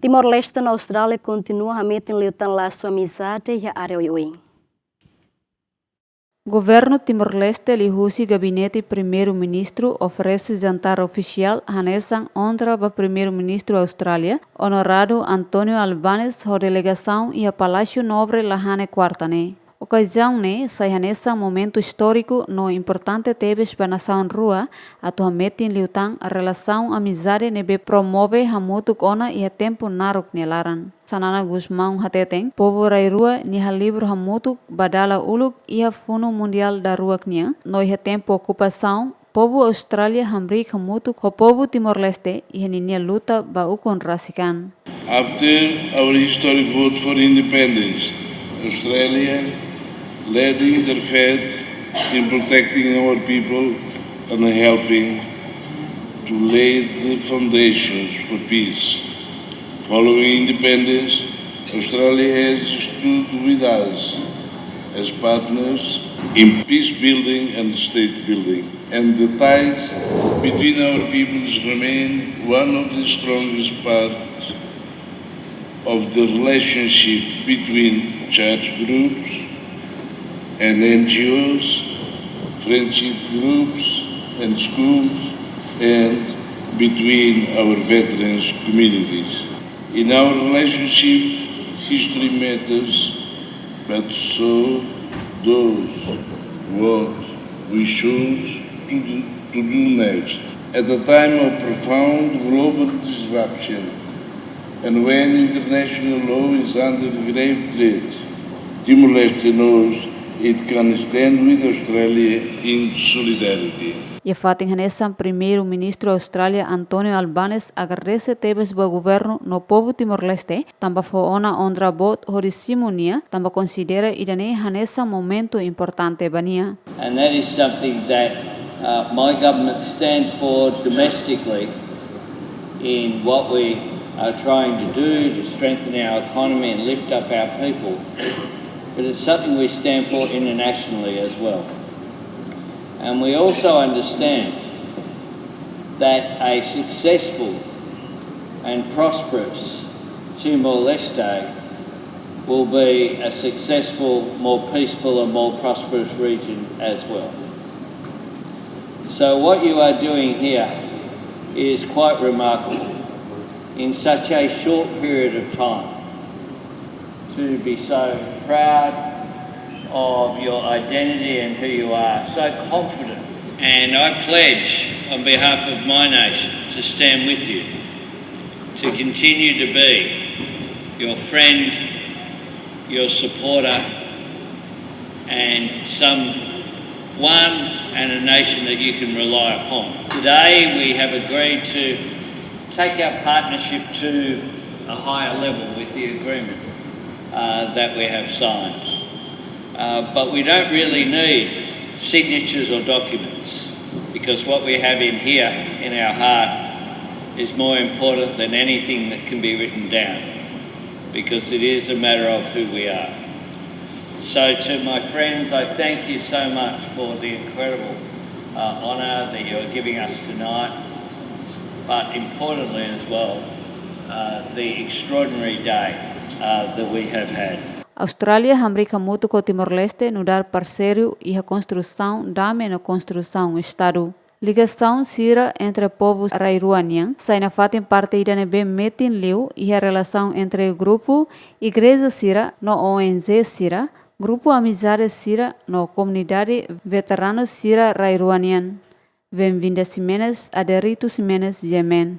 Timor-Leste na Austrália continua hametin lasu amizade e a oioin. Governo Timor-Leste lihusi gabinete primeiro-ministro oferece jantar oficial hanesan ondra ba primeiro-ministro Austrália, honorado Antonio Albanese, ho delegação e a Palácio Nobre lahane quartane. Ocasião ne sai hanesa momento histórico no importante tebes ba nação rua atu hametin liutang a relação amizade nebe promove hamutuk ona e a tempo naruk nelaran. Sanana Gusmão hateteng, povo rai rua ni halibro hamutuk badala uluk ia funo mundial da rua knia, no ia tempo ocupação povo Austrália hamrik hamutuk ho povo Timor-Leste e ninia luta ba ukon rasikan. After our historic vote for independence, Australia led their faith in protecting our people and helping to lay the foundations for peace. Following independence, Australia has stood with us as partners in peace building and state building, and the ties between our peoples remain one of the strongest parts of the relationship between church groups and NGOs, friendship groups and schools, and between our veterans communities. In our relationship, history matters, but so does what we choose to do next. At a time of profound global disruption, and when international law is under grave threat, Timor-Leste knows it can stand with Australia in solidarity. E fating hanesan primeiro-ministro Austrália Antonio Albanese agradece tebes ba governo no povo Timor-Leste, tamba fo ona ondra bot horisimonia, tamba considera idane hanesa momento importante bania. And that is something that my government stands for domestically in what we are trying to do to strengthen our economy and lift up our people. But it's something we stand for internationally as well. And we also understand that a successful and prosperous Timor-Leste will be a successful, more peaceful and more prosperous region as well. So what you are doing here is quite remarkable in such a short period of time, to be so proud of your identity and who you are, so confident. And I pledge on behalf of my nation to stand with you, to continue to be your friend, your supporter, and someone and a nation that you can rely upon. Today we have agreed to take our partnership to a higher level with the agreement that we have signed. But we don't really need signatures or documents, because what we have in here, in our heart, is more important than anything that can be written down, because it is a matter of who we are. So to my friends, I thank you so much for the incredible honour that you're giving us tonight, but importantly as well, the extraordinary day that we have had. Austrália hamrika mutu ko Timor-Leste no dar parceiro e a construção dame na construção Estado. Ligação sira entre povos rairuanian sai na fatem parte idane bem metin liu e a relação entre o grupo Igreja Sira no ONG Sira, grupo Amizade Sira no comunidade veteranos Sira rairuanian. Bem-vinda Simenes, Aderito Simenes, Yemen.